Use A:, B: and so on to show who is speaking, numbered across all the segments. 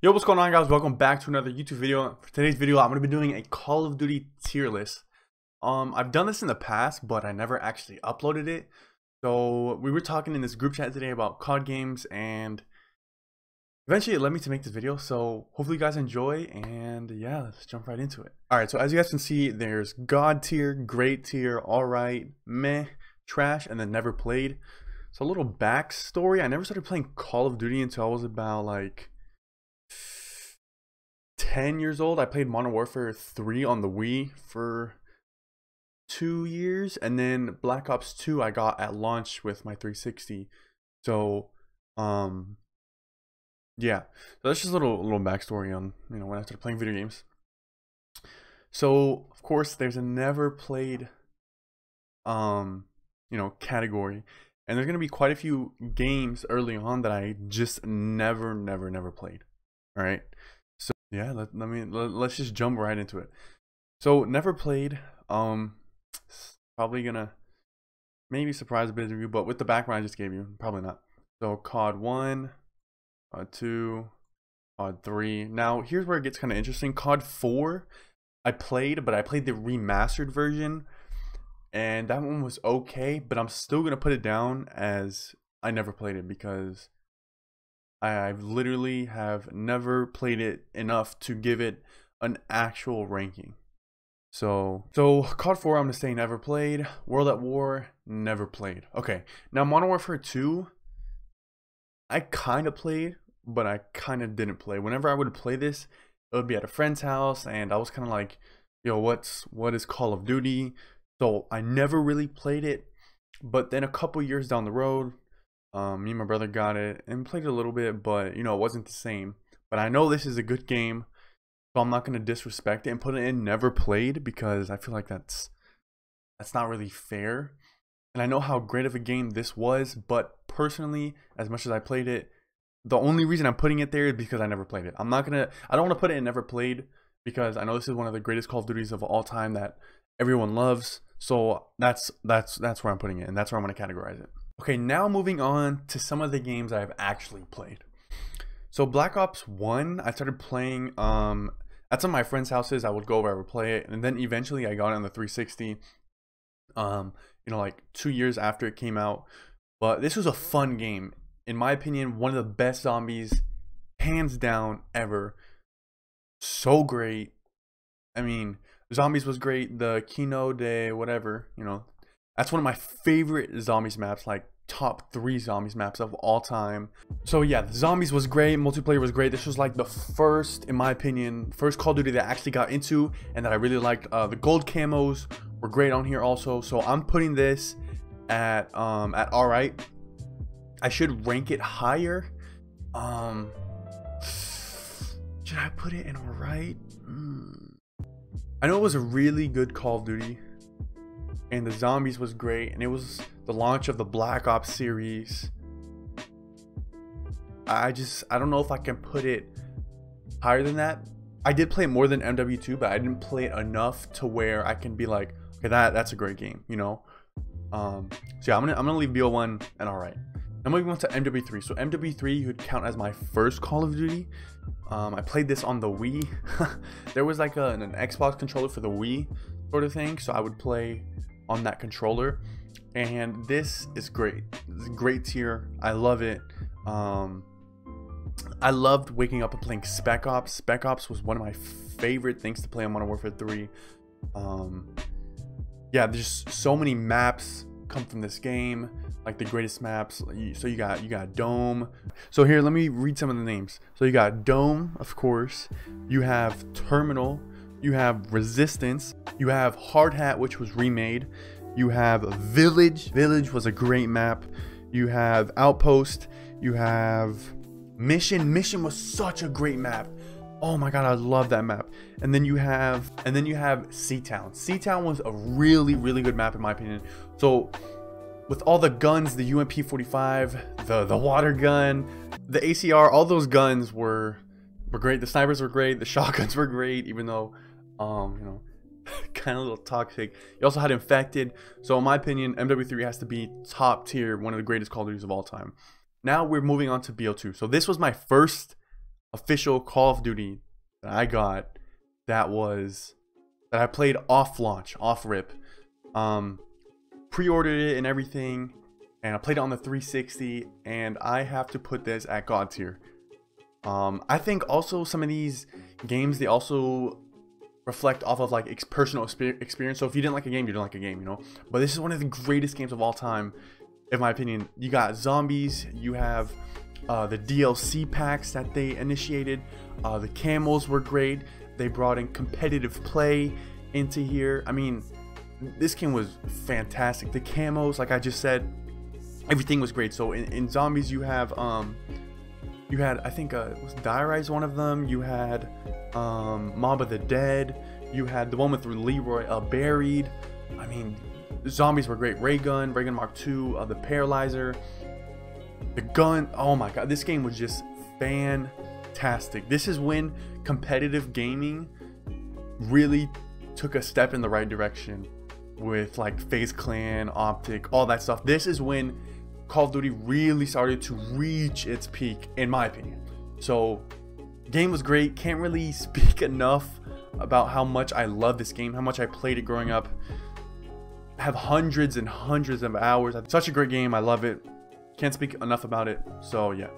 A: Yo, what's going on, guys? Welcome back to another YouTube video. For today's video, I'm going to be doing a Call of Duty tier list. I've done this in the past, but I never actually uploaded it. So we were talking in this group chat today about COD games, and eventually it led me to make this video. So hopefully you guys enjoy, and yeah, let's jump right into it. Alright, so as you guys can see, there's God tier, great tier, alright, meh, trash, and then never played. So a little backstory. I never started playing Call of Duty until I was about like 10 years old. I played Modern Warfare 3 on the Wii for 2 years, and then Black Ops 2 I got at launch with my 360. So yeah, so that's just a little backstory on, you know, when I started playing video games. So of course there's a never played you know, category, and there's gonna be quite a few games early on that I just never played. All right, so yeah, let's just jump right into it. So never played, probably gonna maybe surprise a bit of you, but with the background I just gave you, probably not. So COD 1, COD 2, COD 3. Now here's where it gets kind of interesting. COD 4 I played, but I played the remastered version, and that one was okay, but I'm still gonna put it down as I never played it because I literally have never played it enough to give it an actual ranking. So COD 4 I'm gonna say never played. World at War, never played. Okay, now Modern Warfare 2 I kind of played, but I kind of didn't play. Whenever I would play this, it would be at a friend's house, and I was kind of like, yo, what is Call of Duty? So I never really played it. But then a couple years down the road, me and my brother got it and played it a little bit, but you know, it wasn't the same. But I know this is a good game, so I'm not going to disrespect it and put it in never played, because I feel like that's not really fair. And I know how great of a game this was, but personally, as much as I played it, the only reason I'm putting it there is because I never played it. I don't want to put it in never played, because I know this is one of the greatest Call of Duties of all time that everyone loves. So that's where I'm putting it, and that's where I'm going to categorize it. Okay, now moving on to some of the games I've actually played. So Black Ops 1, I started playing at some of my friends' houses. I would go over, I would play it, and then eventually I got it on the 360. You know, like 2 years after it came out. But this was a fun game. In my opinion, one of the best zombies, hands down, ever. So great. I mean, zombies was great. The Kino de whatever, you know, that's one of my favorite zombies maps, like top 3 zombies maps of all time. So yeah, the zombies was great, multiplayer was great. This was like the first, in my opinion, first Call of Duty that I actually got into and that I really liked. The gold camos were great on here also. So I'm putting this at alright. I should rank it higher. Should I put it in alright? I know it was a really good Call of Duty, and the zombies was great, and it was the launch of the Black Ops series. I don't know if I can put it higher than that. I did play it more than MW2, but I didn't play it enough to where I can be like, okay, that's a great game, you know. So yeah, I'm gonna leave BO1 and alright. I'm moving on to MW3. So MW3 you would count as my first Call of Duty. I played this on the Wii. There was like an Xbox controller for the Wii sort of thing, so I would play on that controller, and this is great. It's a great tier. I love it. I loved waking up and playing Spec Ops. Spec Ops was one of my favorite things to play on Modern Warfare 3. Yeah, there's so many maps come from this game, like the greatest maps. So you got Dome. So here, let me read some of the names. So you got Dome, of course. You have Terminal. You have Resistance. You have Hard Hat, which was remade. You have Village. Village was a great map. You have Outpost. You have Mission. Mission was such a great map. Oh my god, I love that map. And then you have Seatown. Seatown was a really good map in my opinion. So with all the guns, the UMP-45, the water gun, the ACR, all those guns were great. The snipers were great. The shotguns were great, even though you know, kind of a little toxic. You also had Infected. So in my opinion, MW3 has to be top tier, one of the greatest Call of Duties of all time. Now we're moving on to BO2. So this was my first official Call of Duty that I got that I played off launch, off rip. Pre-ordered it and everything, and I played it on the 360, and I have to put this at God tier. I think also some of these games, they also reflect off of like personal experience. So if you didn't like a game, you didn't like a game, you know. But this is one of the greatest games of all time, in my opinion. You got zombies, you have the DLC packs that they initiated. The camos were great. They brought in competitive play into here. I mean, this game was fantastic. The camos, like I just said, everything was great. So in zombies, you have you had, I think was Diarize one of them. You had Mob of the Dead. You had the one with Leroy Buried. I mean, zombies were great. Ray Gun Mark II, the Paralyzer, the gun. Oh my god, this game was just fantastic. This is when competitive gaming really took a step in the right direction with like FaZe Clan, Optic, all that stuff. This is when Call of Duty really started to reach its peak, in my opinion. So game was great. Can't really speak enough about how much I love this game, how much I played it growing up. I have hundreds and hundreds of hours. It's such a great game. I love it. Can't speak enough about it. So yeah.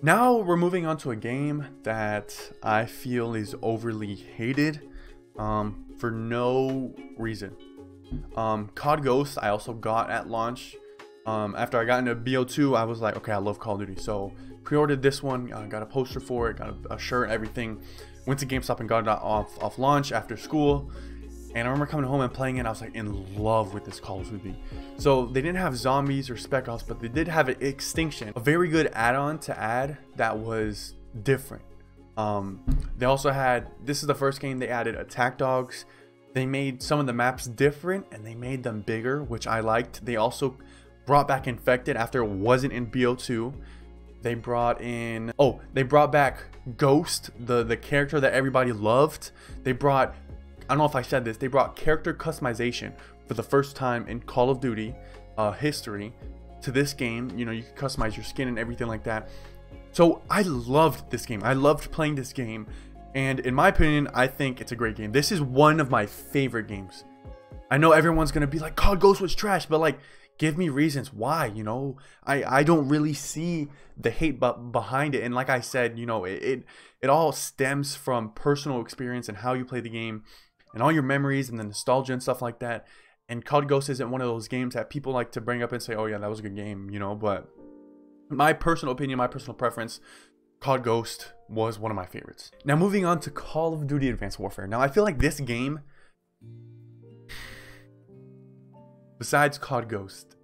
A: Now we're moving on to a game that I feel is overly hated for no reason. Cod Ghost I also got at launch. After I got into BO2, I was like, okay, I love Call of Duty. So pre-ordered this one, got a poster for it, got a shirt, everything. Went to GameStop and got it off launch after school. And I remember coming home and playing it. I was like in love with this Call of Duty. So they didn't have zombies or spec ops, but they did have Extinction, a very good add-on to add that was different. They also had, this is the first game they added attack dogs. They made some of the maps different and they made them bigger, which I liked. They also brought back Infected after it wasn't in BO2. They brought in, oh, they brought back Ghost, the character that everybody loved. They brought, I don't know if I said this, they brought character customization for the first time in Call of Duty history to this game. You know, you can customize your skin and everything like that. So I loved this game. I loved playing this game. And in my opinion, I think it's a great game. This is one of my favorite games. I know everyone's going to be like, Cod Ghost was trash, but like, give me reasons why, you know. I don't really see the hate behind it. And like I said, you know, it all stems from personal experience and how you play the game and all your memories and the nostalgia and stuff like that. And Cod Ghost isn't one of those games that people like to bring up and say, oh yeah, that was a good game, you know. But my personal opinion, my personal preference, Cod Ghost was one of my favorites. Now moving on to Call of Duty Advanced Warfare. Now I feel like this game, besides Cod Ghost,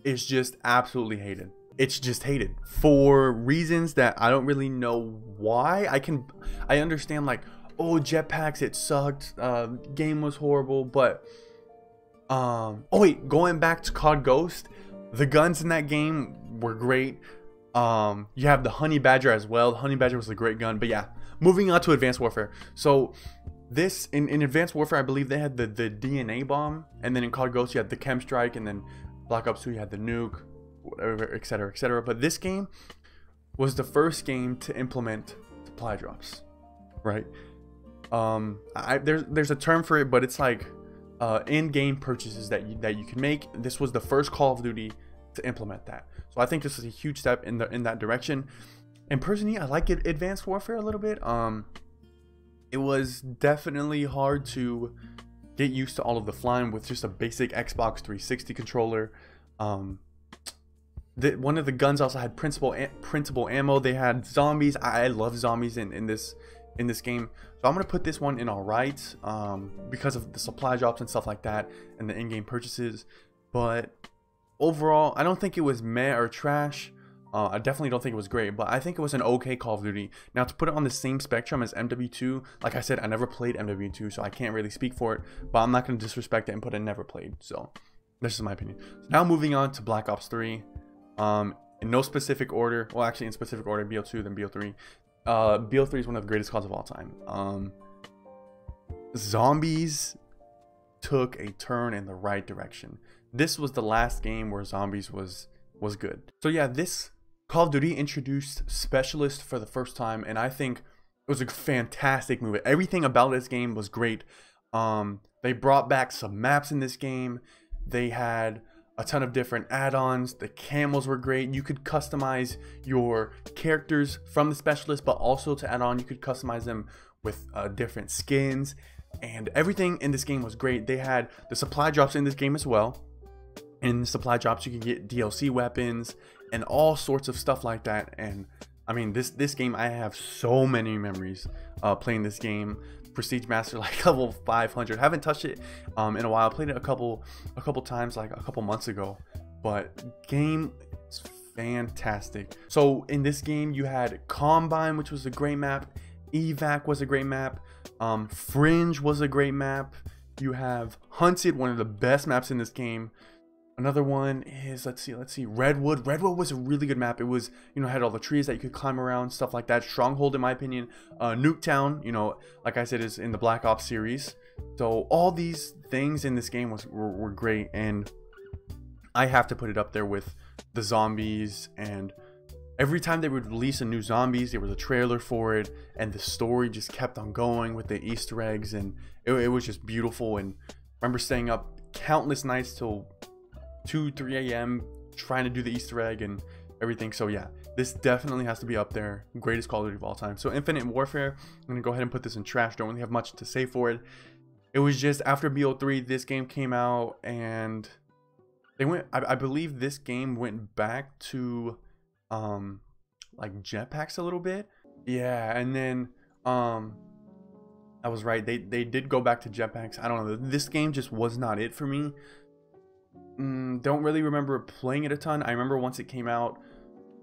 A: is just absolutely hated. It's just hated for reasons that I don't really know why. I understand like, oh, jetpacks, it sucked, game was horrible, but oh wait, going back to Cod Ghost, the guns in that game were great. You have the Honey Badger as well. The Honey Badger was a great gun. But yeah, moving on to Advanced Warfare. So this in Advanced Warfare, I believe they had the DNA bomb, and then in Cod Ghost you had the Chem Strike, and then Black Ops 2 you had the nuke, whatever, etc., etc. But this game was the first game to implement supply drops, right? There's a term for it, but it's like in-game purchases that you can make. This was the first Call of Duty to implement that. So I think this is a huge step in that direction. And personally, I like Advanced Warfare a little bit. It was definitely hard to get used to all of the flying with just a basic Xbox 360 controller. One of the guns also had printable ammo. They had zombies. I love zombies in this game. So I'm gonna put this one in alright, because of the supply drops and stuff like that and the in-game purchases. But overall, I don't think it was meh or trash. I definitely don't think it was great, but I think it was an okay Call of Duty. Now, to put it on the same spectrum as MW2, like I said, I never played MW2, so I can't really speak for it, but I'm not going to disrespect it and put it never played. So this is my opinion. So now moving on to Black Ops 3. In no specific order, well actually in specific order, BO2 then BO3. BO3 is one of the greatest CODs of all time. Zombies took a turn in the right direction. This was the last game where zombies was good. So yeah, this Call of Duty introduced Specialist for the first time, and I think it was a fantastic movie. Everything about this game was great. They brought back some maps in this game. They had a ton of different add-ons. The camos were great. You could customize your characters from the Specialist, but also to add on, you could customize them with different skins, and everything in this game was great. They had the supply drops in this game as well. In the supply drops, you could get DLC weapons and all sorts of stuff like that. And I mean, this game, I have so many memories playing this game. Prestige Master, like level 500. Haven't touched it in a while. I played it a couple times, like a couple months ago. But game is fantastic. So in this game, you had Combine, which was a great map. Evac was a great map. Fringe was a great map. You have Hunted, one of the best maps in this game. Another one is, let's see, Redwood. Redwood was a really good map. It was, you know, had all the trees that you could climb around, stuff like that. Stronghold, in my opinion. Nuketown, you know, like I said, is in the Black Ops series. So all these things in this game were great, and I have to put it up there with the zombies. And every time they would release a new zombies, there was a trailer for it, and the story just kept on going with the Easter eggs, and it was just beautiful. And I remember staying up countless nights till 2-3 a.m. trying to do the Easter egg and everything. So yeah, this definitely has to be up there. Greatest Call of Duty of all time. So Infinite Warfare, I'm gonna go ahead and put this in trash. Don't really have much to say for it. It was just after BO3, this game came out, and they went, I believe this game went back to like jetpacks a little bit. Yeah, and then I was right, they did go back to jetpacks. I don't know, this game just was not it for me. Don't really remember playing it a ton. I remember once it came out,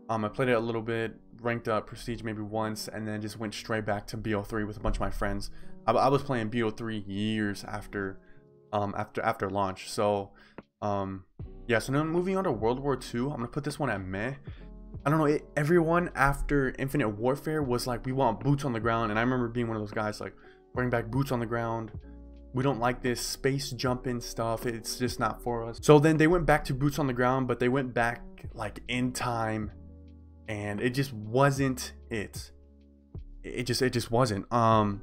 A: I played it a little bit, ranked up Prestige maybe once, and then just went straight back to BO3 with a bunch of my friends. I was playing BO3 years after launch. So yeah, so now moving on to World War II, I'm gonna put this one at meh. I don't know, everyone after Infinite Warfare was like, we want boots on the ground, and I remember being one of those guys like, bring back boots on the ground. We don't like this space jumping stuff. It's just not for us. So then they went back to boots on the ground, but they went back like in time, and it just wasn't it. It just wasn't. I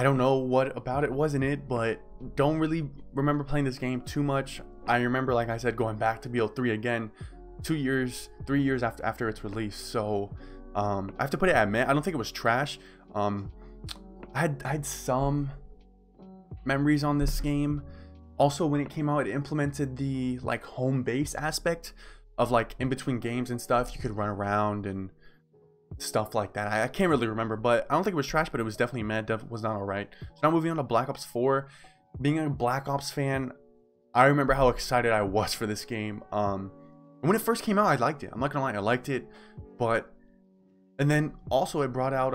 A: don't know what about it wasn't it, but don't really remember playing this game too much. I remember, like I said, going back to BO3 again 3 years after its release. So I have to put it at meh. I don't think it was trash. I had some memories on this game. Also, when it came out, it implemented the like home base aspect of like in between games and stuff. You could run around and stuff like that. I can't really remember, but I don't think it was trash, but it was definitely meh. Was not alright. So now moving on to Black Ops 4. Being a Black Ops fan, I remember how excited I was for this game. When it first came out, I liked it. I'm not gonna lie, I liked it, but and then also it brought out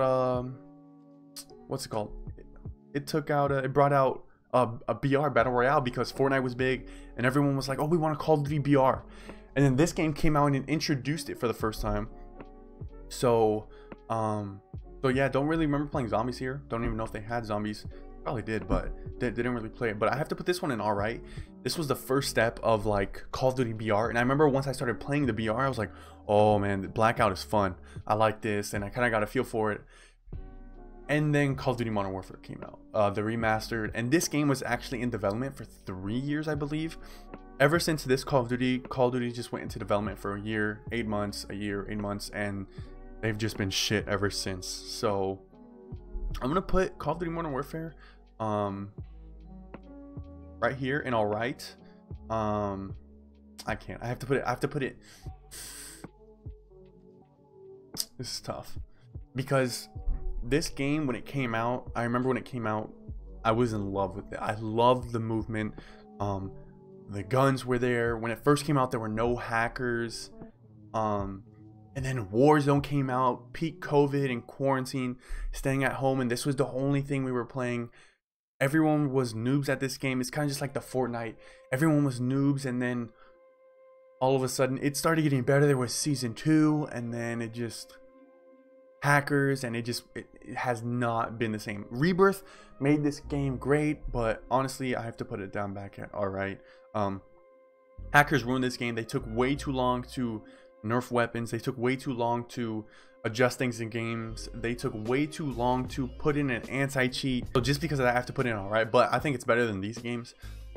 A: what's it called? It brought out a BR battle royale because Fortnite was big and everyone was like, oh, we want to Call of Duty BR. And then this game came out and introduced it for the first time. So yeah, don't really remember playing zombies here. Don't even know if they had zombies. Probably did, but they didn't really play it. But I have to put this one in alright. This was the first step of like Call of Duty BR, and I remember once I started playing the BR, I was like, oh man, Blackout is fun. I like this, and I kind of got a feel for it. And then Call of Duty Modern Warfare came out, the remastered, and this game was actually in development for 3 years, I believe. Ever since this Call of Duty just went into development for a year, 8 months, a year, 8 months, and they've just been shit ever since. So I'm gonna put Call of Duty Modern Warfare right here in alright. I can't. I have to put it. This is tough because this game, when it came out, I remember when it came out, I was in love with it. I loved the movement. The guns were there. When it first came out, there were no hackers. And then Warzone came out, peak COVID and quarantine, staying at home, and this was the only thing we were playing. Everyone was noobs at this game. It's kind of just like the Fortnite. Everyone was noobs, and then all of a sudden it started getting better. There was season 2, and then it just hackers, and it has not been the same. Rebirth made this game great, but honestly, I have to put it down back at alright. Hackers ruined this game. They took way too long to nerf weapons. They took way too long to adjust things in games. They took way too long to put in an anti-cheat. So just because of that, I have to put in alright, but I think it's better than these games.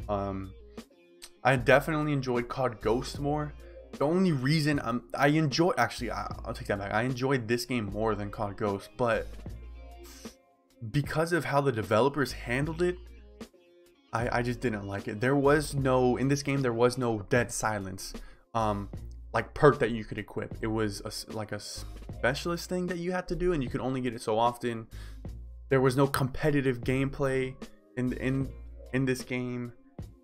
A: I definitely enjoyed Cod Ghost more. The only reason actually I'll take that back. I enjoyed this game more than Cod Ghost, but because of how the developers handled it, I just didn't like it. There was no, in this game, there was no dead silence like perk that you could equip. It was like a specialist thing that you had to do, and you could only get it so often. There was no competitive gameplay in this game.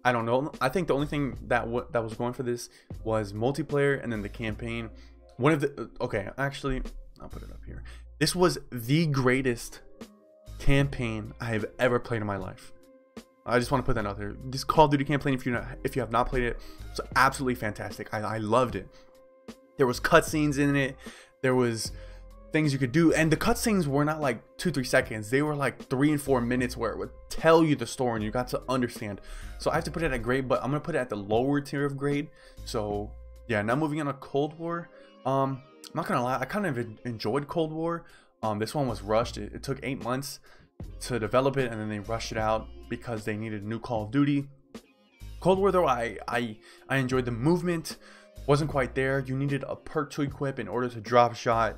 A: I don't know. I think the only thing that was going for this was multiplayer, and then the campaign. One of the okay, actually, I'll put it up here. This was the greatest campaign I have ever played in my life. I just want to put that out there. This Call of Duty campaign, if you have not played it, it's absolutely fantastic. I loved it. There was cutscenes in it. There was things you could do, and the cutscenes were not like 2-3 seconds. They were like 3 and 4 minutes, where it would tell you the story and you got to understand. So I have to put it at grade, but I'm gonna put it at the lower tier of grade. So yeah, now moving on to Cold War. I'm not gonna lie, I kind of enjoyed Cold War. This one was rushed. It took 8 months to develop it, and then they rushed it out because they needed a new Call of Duty. Cold War though, I enjoyed the movement. Wasn't quite there. You needed a perk to equip in order to drop shot.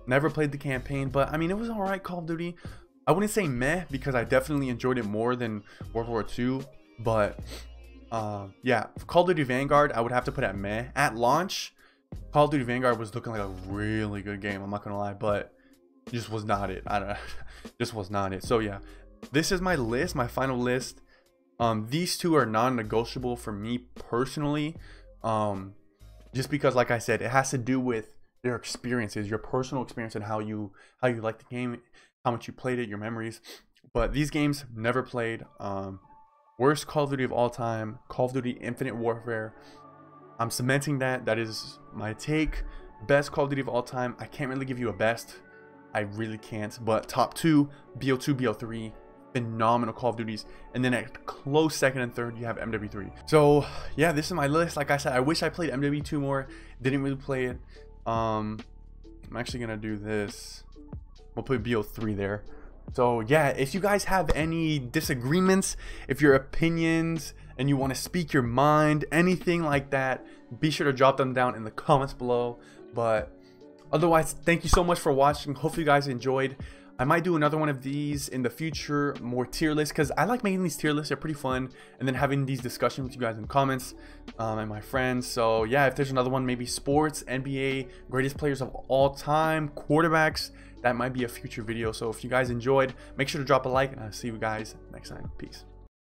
A: Never played the campaign, but I mean, it was alright. Call of Duty, I wouldn't say meh, because I definitely enjoyed it more than World War II, but yeah, Call of Duty Vanguard I would have to put at meh. At launch, Call of Duty Vanguard was looking like a really good game, I'm not gonna lie, but just was not it. I don't know. Just was not it. So yeah, this is my list, my final list. These two are non-negotiable for me personally, just because, like I said, it has to do with their experiences, your personal experience, and how you like the game, how much you played it, your memories. But these games, never played. Worst Call of Duty of all time, Call of Duty Infinite Warfare. I'm cementing that. That is my take. Best Call of Duty of all time. I can't really give you a best. I really can't. But top 2, BO2, BO3. Phenomenal Call of Duties. And then at close second and third, you have MW3. So yeah, this is my list. Like I said, I wish I played MW2 more. Didn't really play it. I'm actually gonna do this. We'll put BO3 there. So yeah, if you guys have any disagreements, if your opinions, and you want to speak your mind, anything like that, be sure to drop them down in the comments below. But otherwise, thank you so much for watching. Hopefully you guys enjoyed. I might do another one of these in the future, more tier lists, because I like making these tier lists. They're pretty fun, and then having these discussions with you guys in comments and my friends. So yeah, if there's another one, maybe sports, NBA, greatest players of all time, quarterbacks, that might be a future video. So if you guys enjoyed, make sure to drop a like, and I'll see you guys next time. Peace.